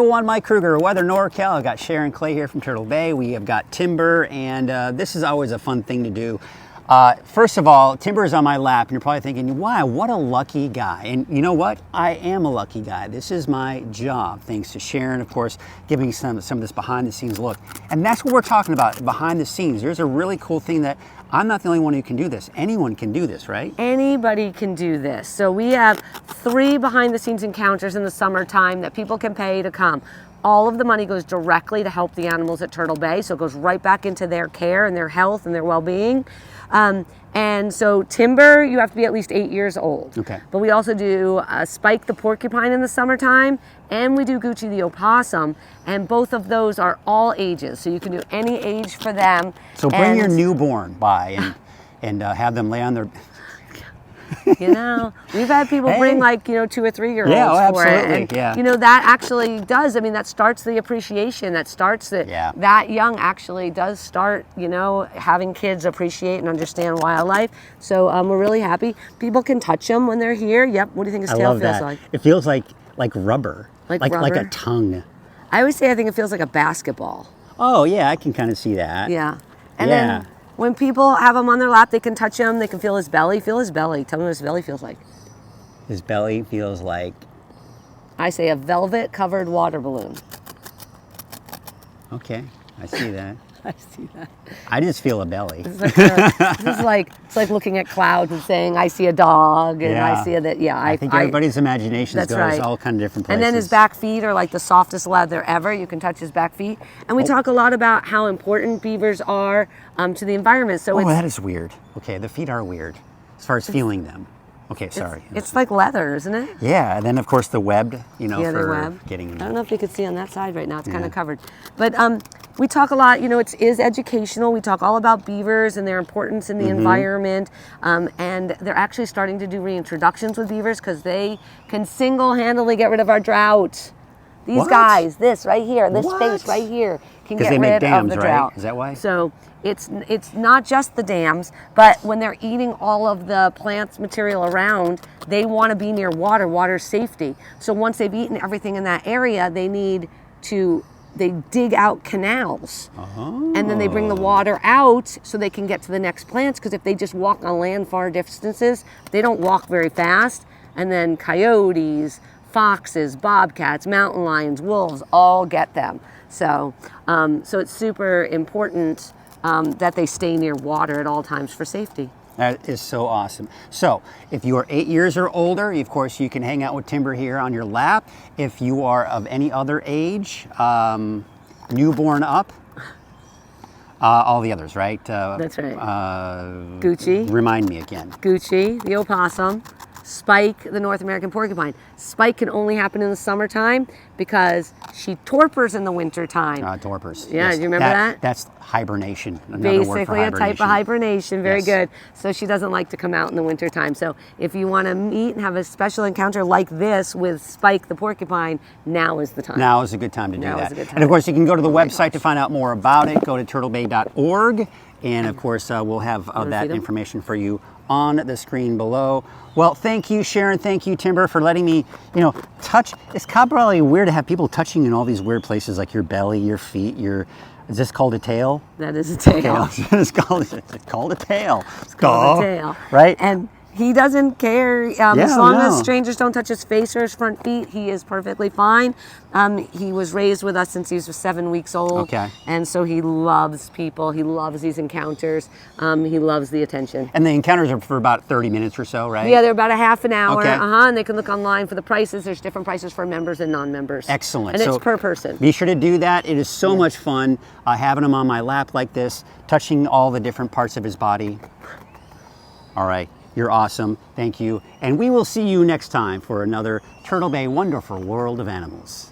everyone, Mike Kruger, Weather NorCal. I've got Sharon Clay here from Turtle Bay. We have got Timber, and this is always a fun thing to do. First of all, Timber is on my lap, and you're probably thinking, wow, what a lucky guy. And you know what? I am a lucky guy. This is my job, thanks to Sharon, of course, giving some of this behind-the-scenes look. And that's what we're talking about, behind the scenes. There's a really cool thing that I'm not the only one who can do this. Anyone can do this, right? Anybody can do this. So we have 3 behind-the-scenes encounters in the summertime that people can pay to come. All of the money goes directly to help the animals at Turtle Bay, so it goes right back into their care and their health and their well-being. And so Timber, you have to be at least 8 years old. Okay. But we also do Spike the porcupine in the summertime, and we do Gucci the opossum, and both of those are all ages, so you can do any age for them. So bring your newborn by and have them lay on their... You know, we've had people bring like, 2 or 3 year olds for it. And, you know, that actually does, I mean, that starts the appreciation, that starts that young actually does start, having kids appreciate and understand wildlife. So we're really happy. People can touch them when they're here. Yep. What do you think his tail feels like? It feels like rubber. Like rubber? Like a tongue. I always say I think it feels like a basketball. Oh, yeah, I can kind of see that. Yeah. And then when people have him on their lap, they can touch him, they can feel his belly. Feel his belly. Tell me what his belly feels like. His belly feels like... I say a velvet-covered water balloon. Okay, I see that. I see that. I just feel a belly. It's like looking at clouds and saying, I see a dog, and I see that, I think everybody's imagination goes all kind of different places. And then his back feet are like the softest leather ever. You can touch his back feet. And we talk a lot about how important beavers are to the environment. So that is weird. Okay, the feet are weird as far as feeling them. Okay, sorry. It's like leather, isn't it? Yeah, and then of course the webbed, for getting... I don't know if you could see on that side right now. It's kind of covered. But we talk a lot, it is educational. We talk all about beavers and their importance in the environment. And they're actually starting to do reintroductions with beavers because they can single-handedly get rid of our drought. These guys, this right here, this space right here can get rid of the drought. Is that why? So it's not just the dams, but when they're eating all of the plants material around, they want to be near water safety. So once they've eaten everything in that area, they dig out canals. And then they bring the water out so they can get to the next plants, because if they just walk on land far distances, they don't walk very fast. And then coyotes, foxes, bobcats, mountain lions, wolves all get them. So it's super important that they stay near water at all times for safety. That is so awesome. So if you are 8 years or older, of course, you can hang out with Timber here on your lap. If you are of any other age, newborn up, all the others, right? That's right. Gucci. Remind me again. Gucci, the opossum, Spike, the North American porcupine. Spike can only happen in the summertime because she torpors in the wintertime. Torpors. Yeah, yes. do you remember that? That's hibernation. Basically a type of hibernation. Very good. So she doesn't like to come out in the wintertime. So if you want to meet and have a special encounter like this with Spike the porcupine, now is the time. Now is a good time to do that. Now is a good time. And of course, you can go to the website to find out more about it. Go to turtlebay.org. And of course, we'll have that information for you on the screen below. Well, thank you, Sharon. Thank you, Timber, for letting me, touch. It's probably weird to have people touching in all these weird places, like your belly, your feet, is this called a tail? That is a tail. Okay, it's called a tail. It's called a tail. Right? And he doesn't care. As long as strangers don't touch his face or his front feet, he is perfectly fine. He was raised with us since he was 7 weeks old. Okay. And so he loves people. He loves these encounters. He loves the attention. And the encounters are for about 30 minutes or so, right? Yeah, they're about a half an hour. Okay. And they can look online for the prices. There's different prices for members and non-members. Excellent. And it's per person. Be sure to do that. It is so much fun having him on my lap like this, touching all the different parts of his body. All right. You're awesome. Thank you. And we will see you next time for another Turtle Bay Wonderful World of Animals.